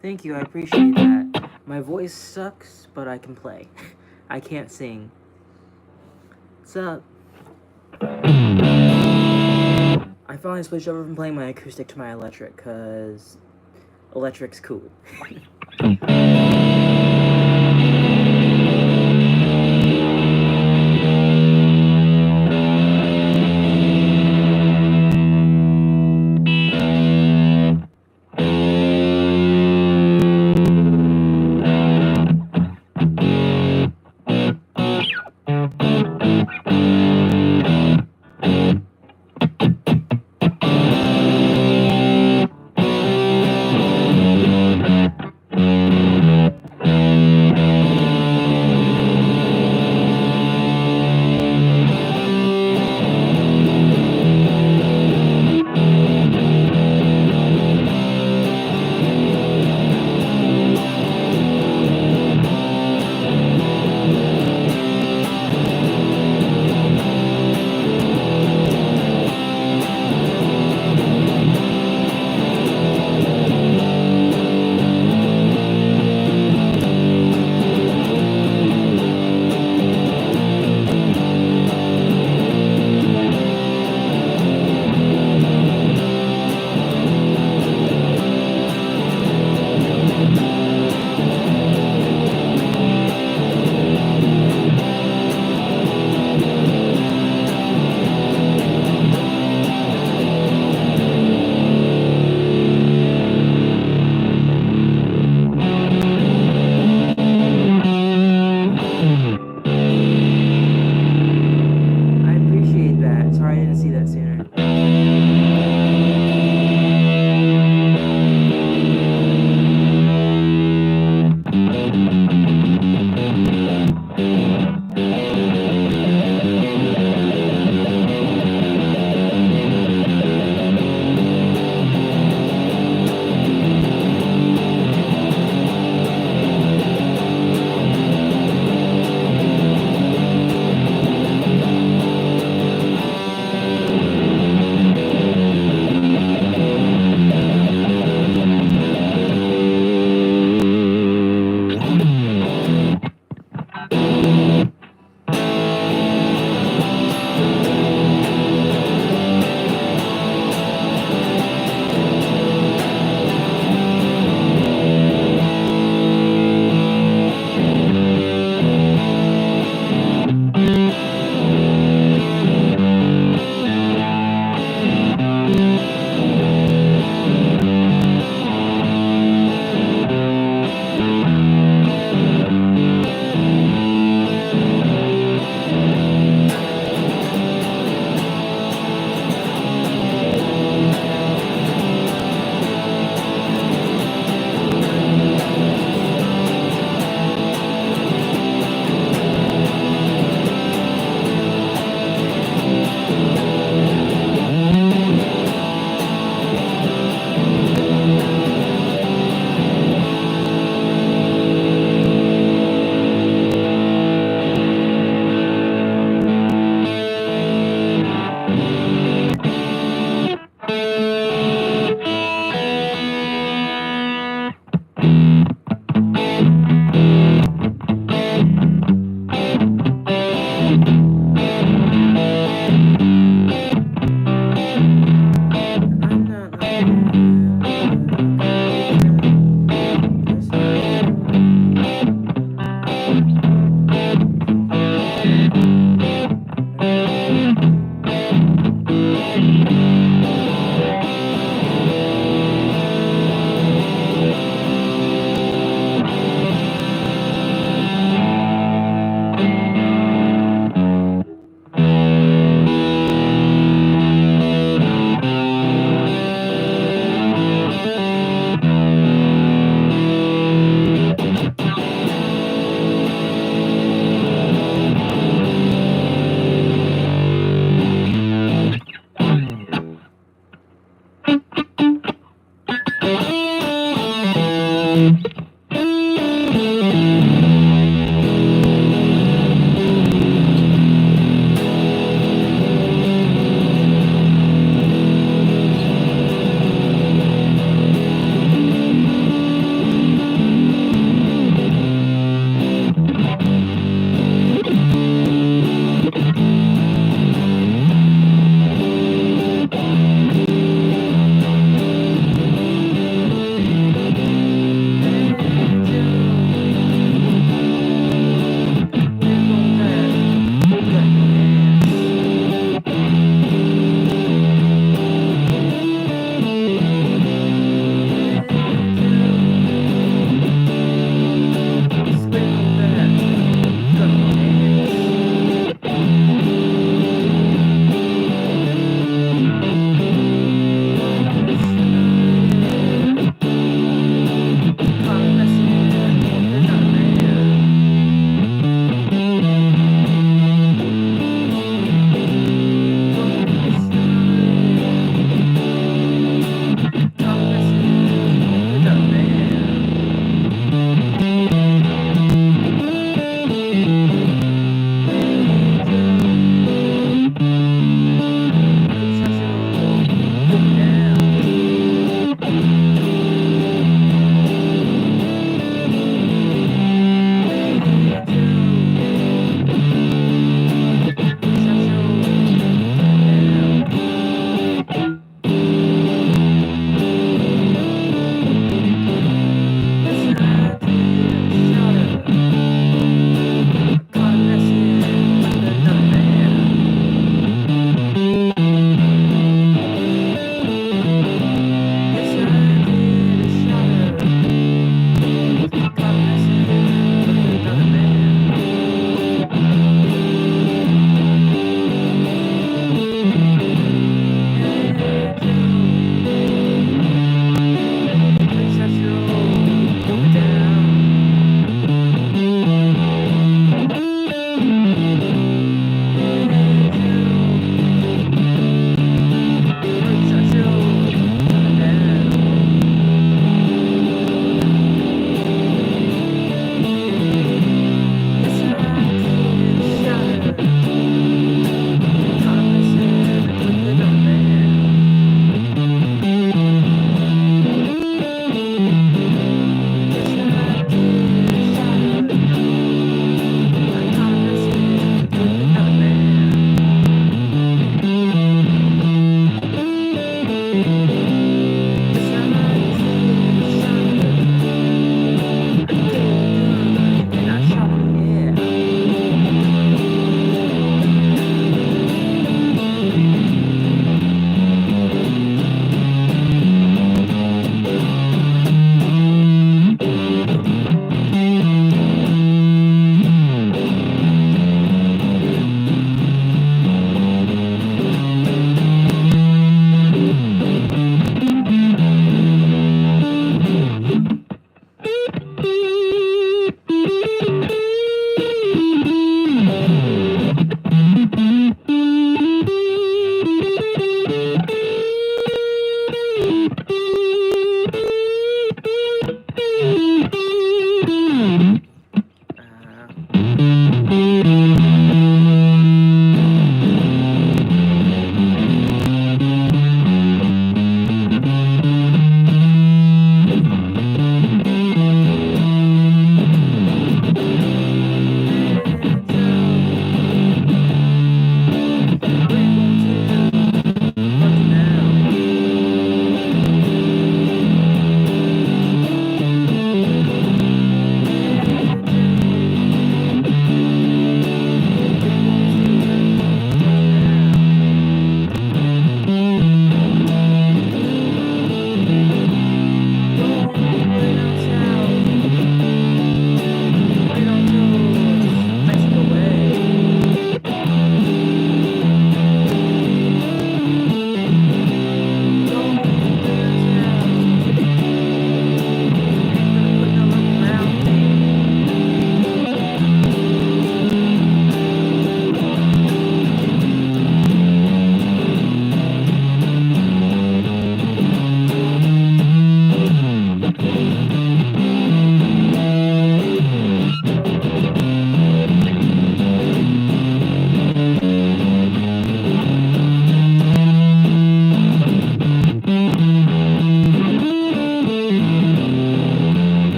Thank you, I appreciate that. My voice sucks, but I can play. I can't sing. What's up? I finally switched over from playing my acoustic to my electric, because electric's cool.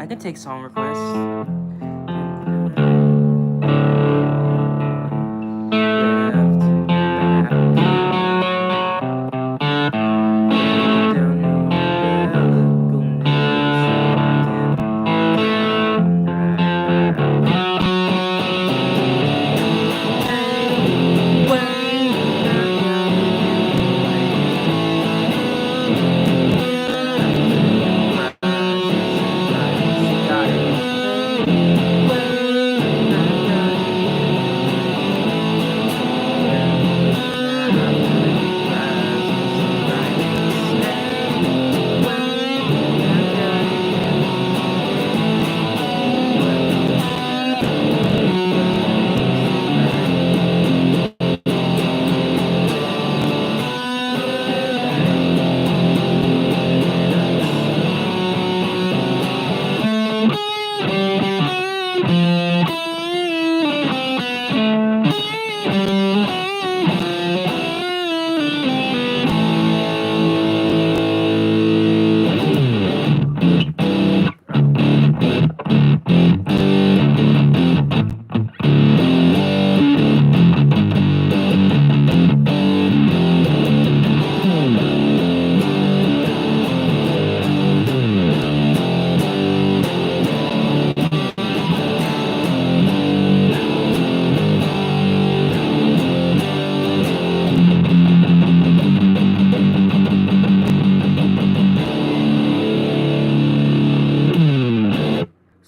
can take song requests.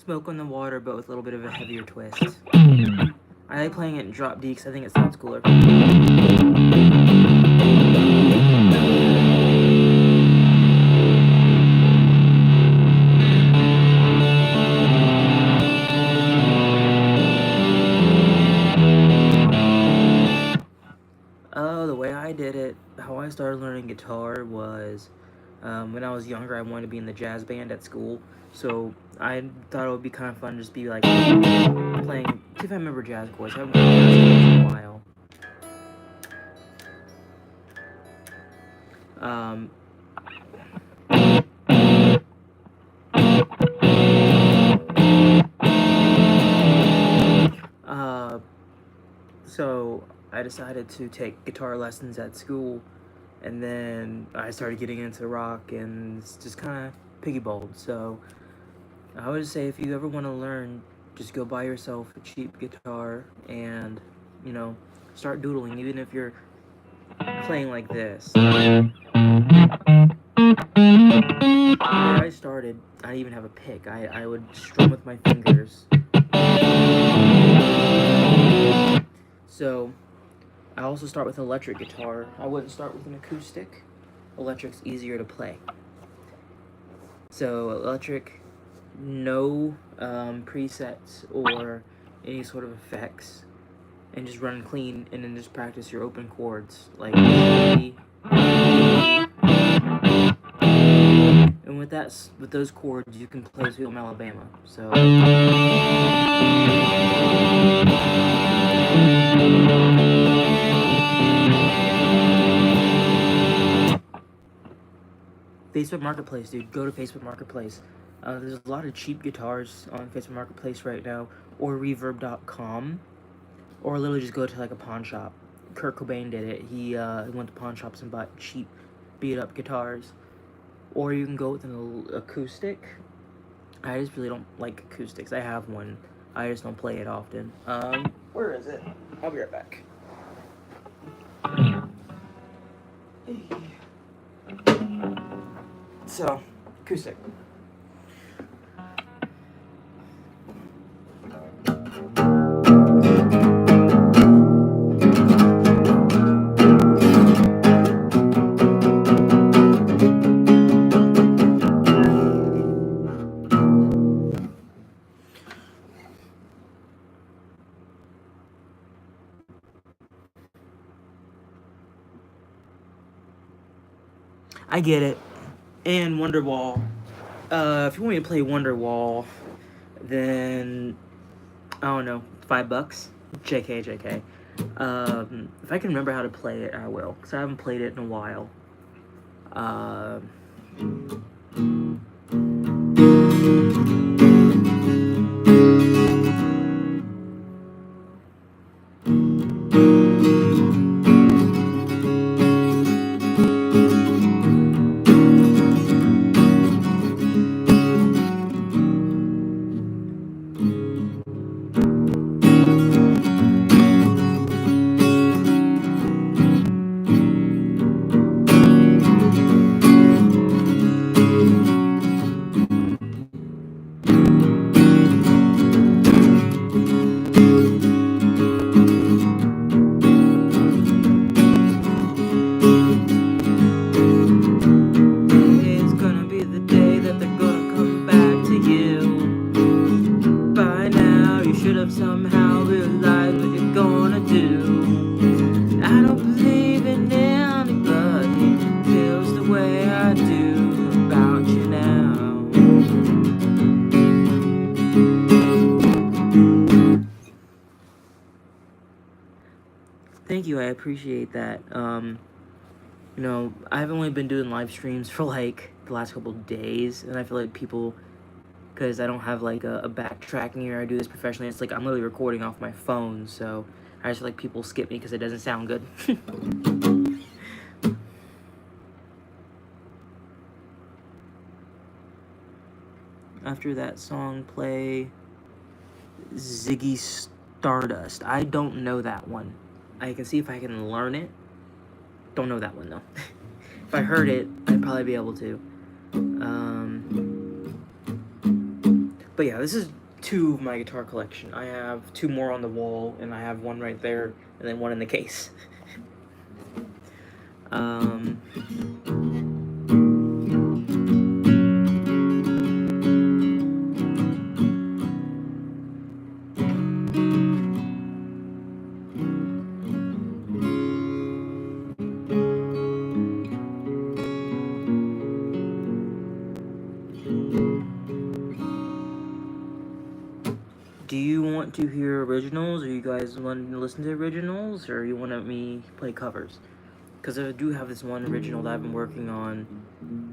Smoke on the Water, but with a little bit of a heavier twist. I like playing it in drop D because I think it sounds cooler. The way I did it, how I started learning guitar was when I was younger, I wanted to be in the jazz band at school. So I thought it would be kind of fun to just be like playing, see if I remember jazz chords. I haven't played jazz chords in a while. So I decided to take guitar lessons at school, and then I started getting into rock, and it's just kind of piggy-balled. So I would say if you ever want to learn, just go buy yourself a cheap guitar and, you know, start doodling, even if you're playing like this. When I started, I didn't even have a pick. I would strum with my fingers. So I also start with electric guitar. I wouldn't start with an acoustic. Electric's easier to play. So electric, no presets or any sort of effects, and just run clean, and then just practice your open chords like C, and with those chords you can play Sweet Home Alabama. So Facebook Marketplace, dude. Go to Facebook Marketplace. There's a lot of cheap guitars on Facebook Marketplace right now, or Reverb.com, or literally just go to like a pawn shop. Kurt Cobain did it. He went to pawn shops and bought cheap, beat-up guitars. Or you can go with an acoustic. I just really don't like acoustics. I have one. I just don't play it often. Where is it? I'll be right back. So, acoustic. I get it. And Wonderwall. If you want me to play Wonderwall, then I don't know, $5. JK. If I can remember how to play it, I will, because I haven't played it in a while. Thank you, I appreciate that. I've only been doing live streams for like the last couple days, and I feel like people, because I don't have like a backtracking here, I do this professionally, it's like I'm literally recording off my phone, so I just feel like people skip me because it doesn't sound good. After that song, play Ziggy Stardust. I don't know that one. I can see if I can learn it. Don't know that one, though. If I heard it, I'd probably be able to. But yeah, this is 2 of my guitar collection. I have 2 more on the wall, and I have 1 right there, and then 1 in the case. Do you want to hear originals, or you guys want to listen to originals, or you want me play covers? Because I do have this one original that I've been working on,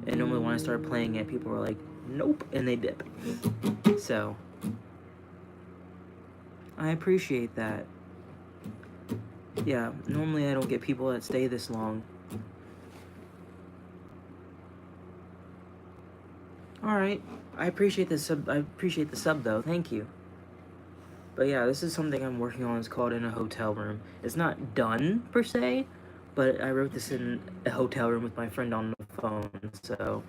and normally when I start playing it, people are like, nope, and they dip. So, I appreciate that. Yeah, normally I don't get people that stay this long. Alright, I appreciate the sub though, thank you. But yeah, this is something I'm working on. It's called In a Hotel Room. It's not done, per se, but I wrote this in a hotel room with my friend on the phone, so...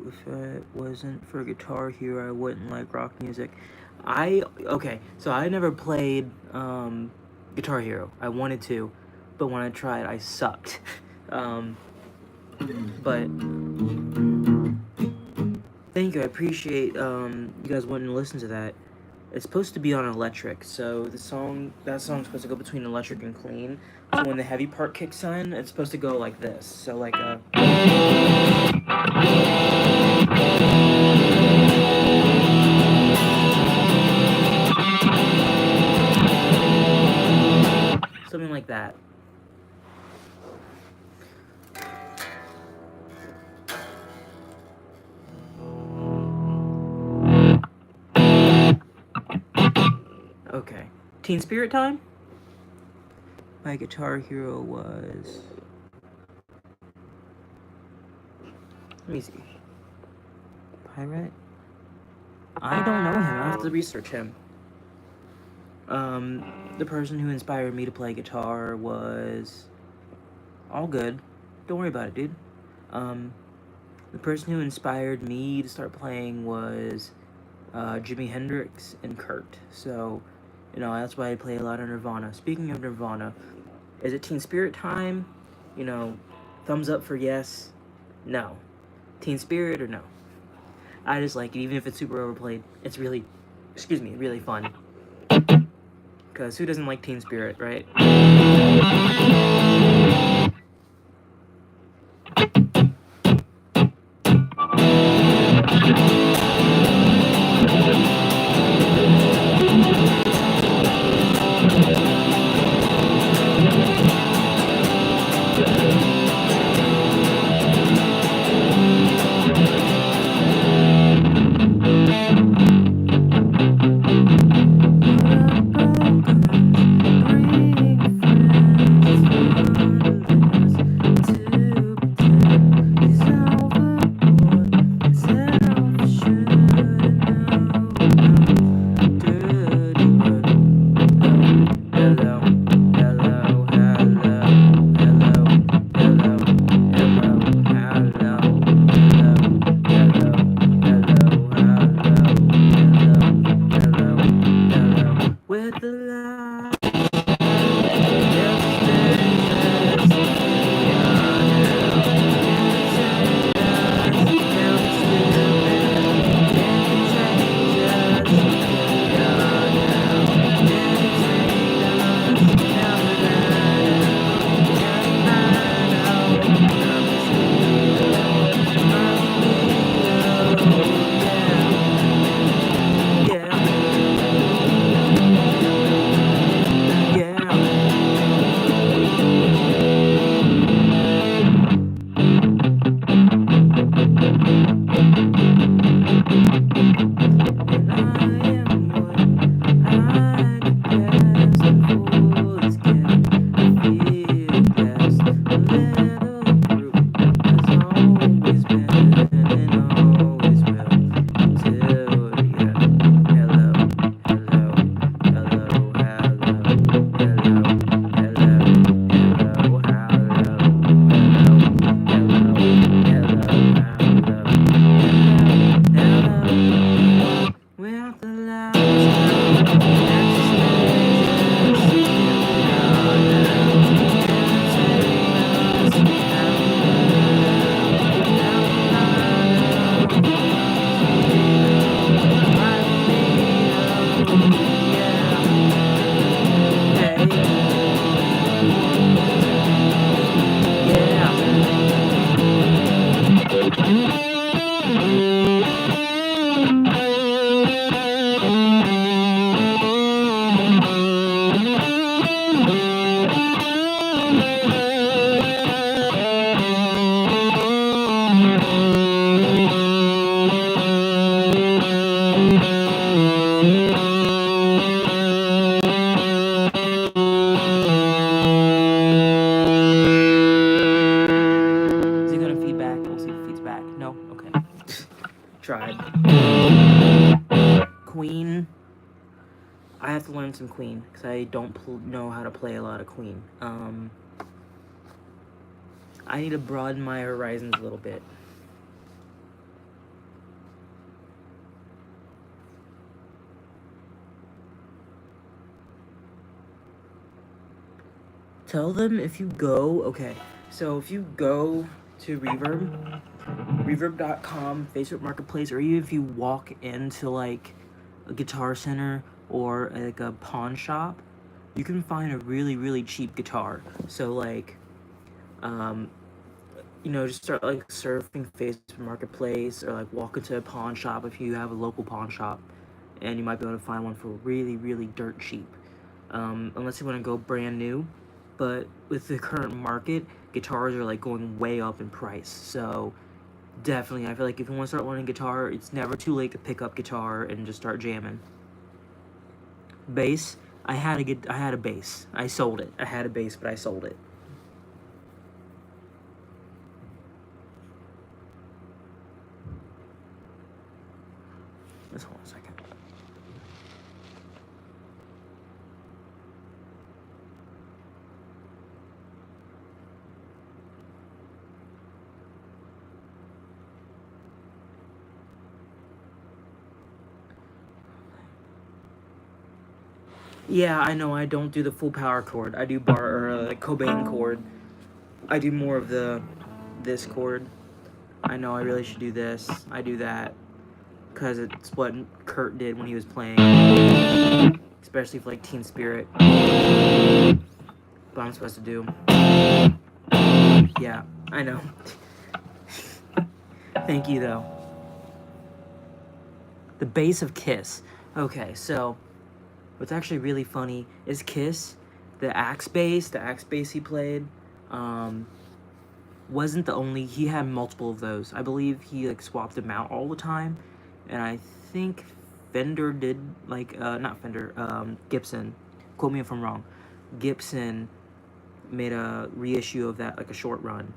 If it wasn't for Guitar Hero, I wouldn't like rock music. Okay, so I never played Guitar Hero. I wanted to, but when I tried, I sucked. But thank you, I appreciate you guys wanting to listen to that. It's supposed to be on electric, so that song's supposed to go between electric and clean. So when the heavy part kicks in, it's supposed to go like this. So like a... something like that. Okay. Teen Spirit time? My Guitar Hero was... let me see. Pirate? I don't know him. I have to research him. The person who inspired me to play guitar was... all good. Don't worry about it, dude. The person who inspired me to start playing was Jimi Hendrix and Kurt. So, that's why I play a lot of Nirvana. Speaking of Nirvana, is it Teen Spirit time? Thumbs up for yes. No. Teen Spirit or no? I just like it, even if it's super overplayed. It's really, really fun. Because who doesn't like Teen Spirit, right? Tried. Queen. I have to learn some Queen because I don't know how to play a lot of Queen. I need to broaden my horizons a little bit. Tell them if you go, okay, so if you go to reverb.com, Facebook Marketplace, or even if you walk into like a Guitar Center or like a pawn shop, you can find a really, really cheap guitar. So like, you know, just start like surfing Facebook Marketplace or like walk into a pawn shop if you have a local pawn shop, and you might be able to find one for really, really dirt cheap. Unless you want to go brand new. But with the current market, guitars are like going way up in price. So definitely, I feel like if you want to start learning guitar, it's never too late to pick up guitar and just start jamming. Bass, I had a bass. I sold it. I had a bass, but I sold it. Let's hold on a second. Yeah, I know I don't do the full power chord. I do Cobain chord. I do more of this chord. I know I really should do this. I do that because it's what Kurt did when he was playing, especially for like Teen Spirit. But I'm supposed to do. Yeah, I know. Thank you though. The bass of Kiss. Okay, so what's actually really funny is Kiss, the axe bass he played, wasn't the only. He had multiple of those. I believe he like swapped them out all the time, and I think Fender did like not Fender, Gibson. Quote me if I'm wrong. Gibson made a reissue of that, like a short run.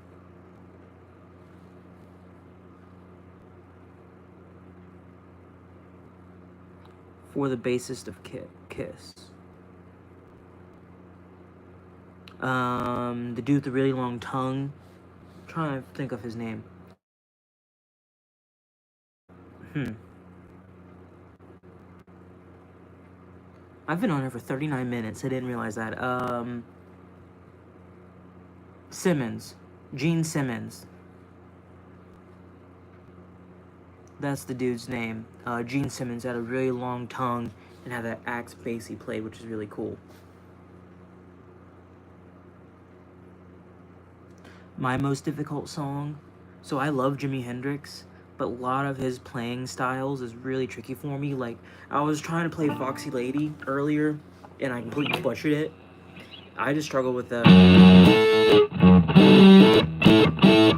For the bassist of Kiss. The dude with the really long tongue. I'm trying to think of his name. I've been on here for 39 minutes. I didn't realize that. Simmons. Gene Simmons. That's the dude's name. Gene Simmons had a really long tongue and had that axe bass he played, which is really cool. My most difficult song. So I love Jimi Hendrix, but a lot of his playing styles is really tricky for me. Like, I was trying to play Foxy Lady earlier, and I completely butchered it. I just struggle with the...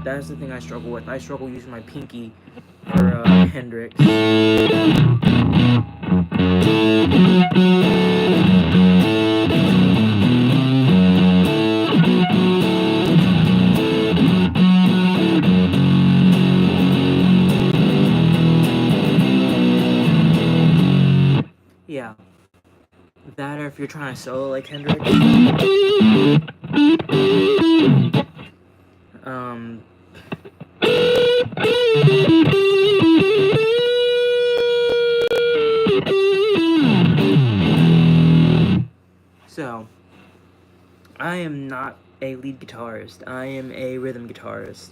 That's the thing I struggle with. I struggle using my pinky for Hendrix. Yeah. That, or if you're trying to solo like Hendrix. So, I am not a lead guitarist. I am a rhythm guitarist.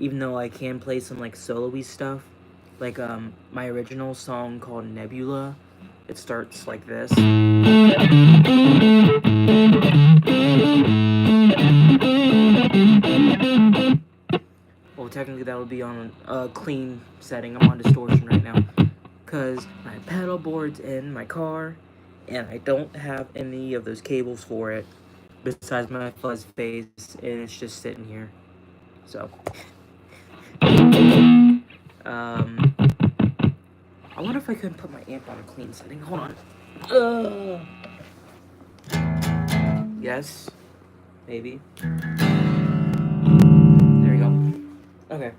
Even though I can play some like solo-y stuff, like my original song called Nebula, it starts like this. Well, technically that would be on a clean setting. I'm on distortion right now because my pedal board's in my car, and I don't have any of those cables for it besides my fuzz face, and it's just sitting here. So, I wonder if I could put my amp on a clean setting. Hold on. Yes, maybe. There we go. Okay.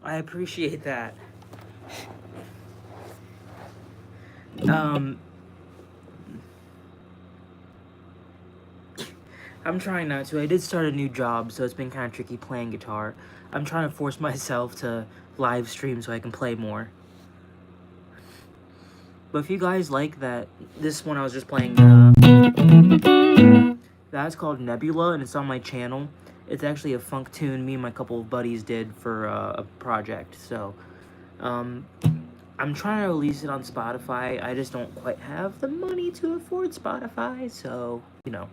I appreciate that. I'm trying not to. I did start a new job, so it's been kind of tricky playing guitar. I'm trying to force myself to live stream so I can play more. But if you guys like that, this one I was just playing, that's called Nebula, and it's on my channel. It's actually a funk tune me and my couple of buddies did for a project, so, I'm trying to release it on Spotify. I just don't quite have the money to afford Spotify, so, you know.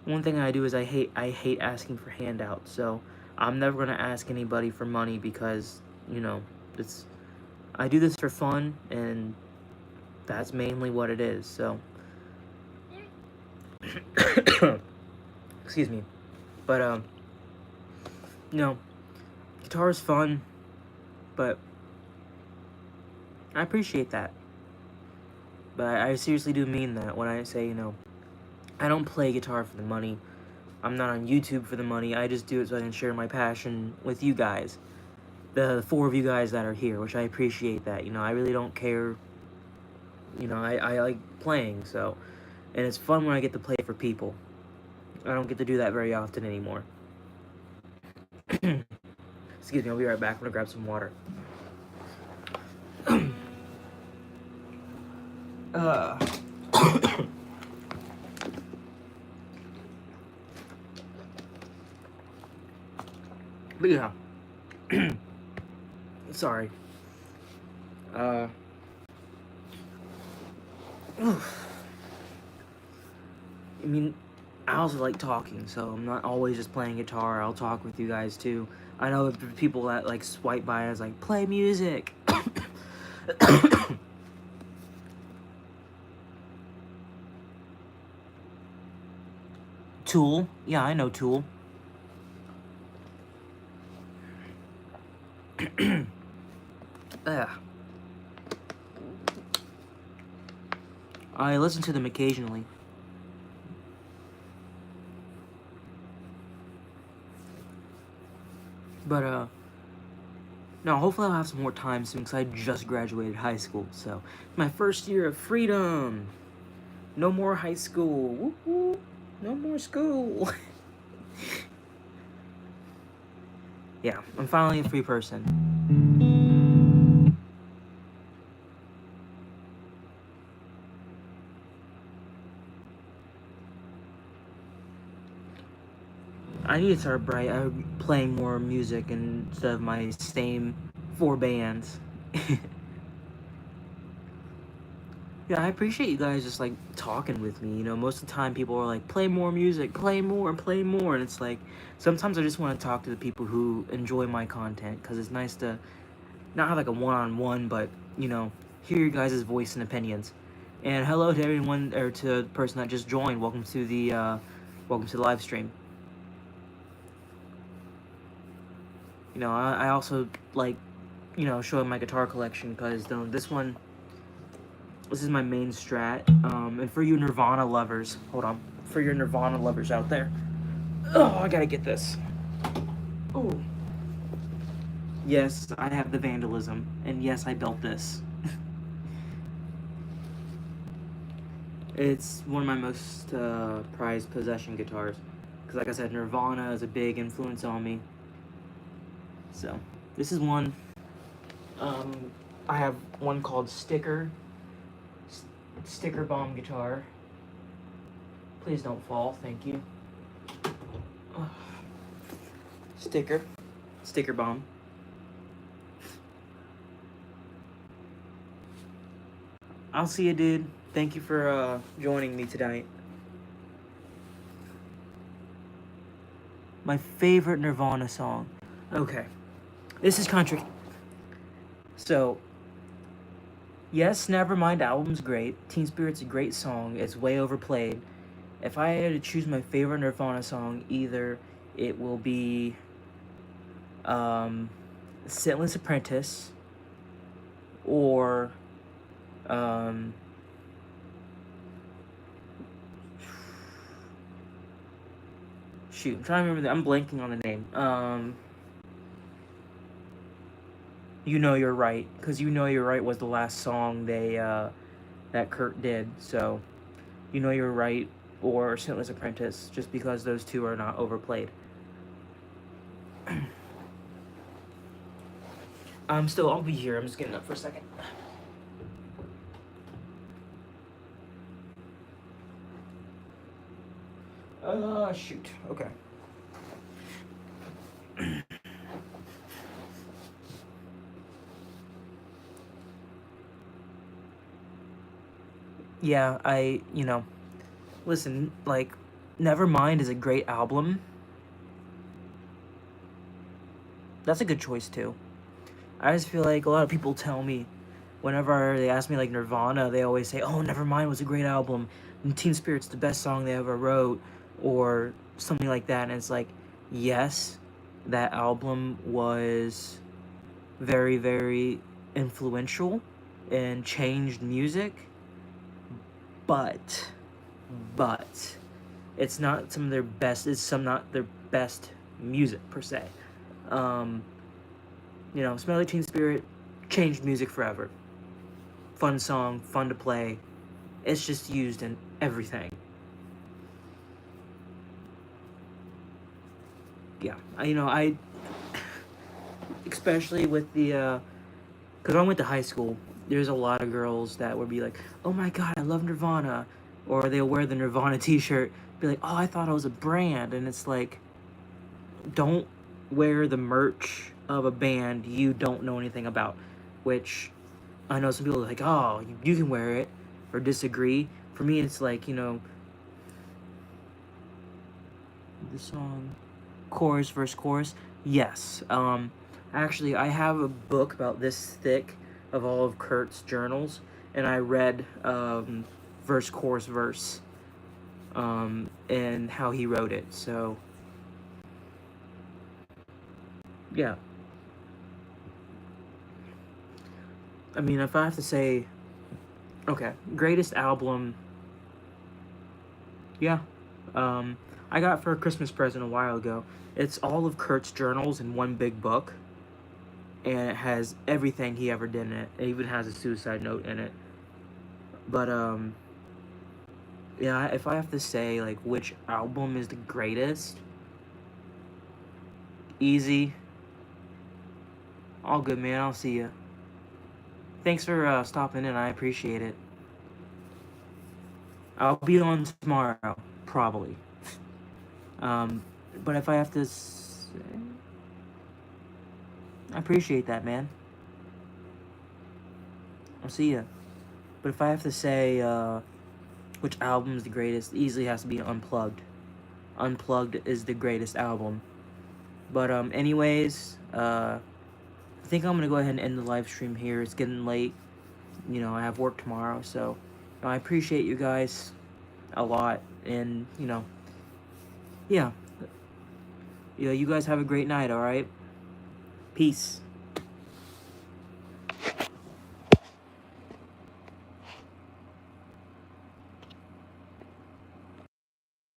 One thing I do is I hate asking for handouts, so I'm never gonna ask anybody for money because, you know, I do this for fun, and that's mainly what it is, so. Excuse me. But, you know, guitar is fun, but I appreciate that. But I seriously do mean that when I say, you know, I don't play guitar for the money. I'm not on YouTube for the money. I just do it so I can share my passion with you guys. The 4 of you guys that are here, which I appreciate that. You know, I really don't care. You know, I like playing, so. And it's fun when I get to play for people. I don't get to do that very often anymore. Excuse me, I'll be right back. I'm gonna grab some water. But yeah. Sorry. I mean, I also like talking, so I'm not always just playing guitar. I'll talk with you guys too. I know people that like swipe by as like, play music. Tool? Yeah, I know Tool. I listen to them occasionally. But, no, hopefully I'll have some more time soon, because I just graduated high school, so my first year of freedom. No more high school. Woo-hoo. No more school. Yeah, I'm finally a free person. I need to start playing more music instead of my same 4 bands. Yeah, I appreciate you guys just like talking with me. You know, most of the time people are like, play more music, play more, play more. And it's like, sometimes I just want to talk to the people who enjoy my content, because it's nice to not have like a one-on-one, but, you know, hear your guys' voice and opinions. And hello to everyone, or to the person that just joined. Welcome to the live stream. You know, I also like, you know, showing my guitar collection, because this is my main strat. And for you Nirvana lovers, hold on. For your Nirvana lovers out there, oh, I gotta get this. Oh, yes, I have the vandalism, and yes, I built this. It's one of my most prized possession guitars, because like I said, Nirvana is a big influence on me. So this is one. I have one called Sticker Bomb guitar. Please don't fall, thank you. Sticker Bomb. I'll see you, dude. Thank you for joining me tonight. My favorite Nirvana song. Okay. This is country. So, yes, Nevermind album's great. Teen Spirit's a great song. It's way overplayed. If I had to choose my favorite Nirvana song, either it will be Scentless Apprentice, or shoot, I'm trying to remember I'm blanking on the name. You Know You're Right, because You Know You're Right was the last song that Kurt did. So, You Know You're Right or Scentless Apprentice, just because those two are not overplayed. I'll be here. I'm just getting up for a second. Shoot. Okay. Yeah, listen, like, Nevermind is a great album. That's a good choice, too. I just feel like a lot of people tell me, whenever they ask me, like, Nirvana, they always say, oh, Nevermind was a great album, and Teen Spirit's the best song they ever wrote, or something like that, and it's like, yes, that album was very, very influential and changed music, but it's not some of their best, not their best music, per se. You know, Smell Like Teen Spirit changed music forever. Fun song, fun to play. It's just used in everything. Yeah, I especially with the, because I went to high school, there's a lot of girls that would be like, oh my god, I love Nirvana. Or they'll wear the Nirvana t-shirt, be like, oh, I thought it was a brand. And it's like, don't wear the merch of a band you don't know anything about. Which, I know some people are like, oh, you can wear it, or disagree. For me, it's like, you know, the song, chorus versus chorus. Yes. Actually, I have a book about this thick of all of Kurt's journals, and I read verse, chorus, verse, and how he wrote it. So, yeah. I mean, if I have to say Okay, greatest album. Yeah, I got for a Christmas present a while ago. It's all of Kurt's journals in one big book, and it has everything he ever did in it. It even has a suicide note in it. But yeah, if I have to say like which album is the greatest, easy. All good, man. I'll see you. Thanks for stopping in. I appreciate it. I'll be on tomorrow, probably. Um, but if I have to, I appreciate that, man. I'll see you. But if I have to say which album is the greatest, easily has to be Unplugged. Unplugged is the greatest album. But anyways, I think I'm gonna go ahead and end the live stream here. It's getting late. You know, I have work tomorrow, so I appreciate you guys a lot, and yeah, you guys have a great night. All right, peace.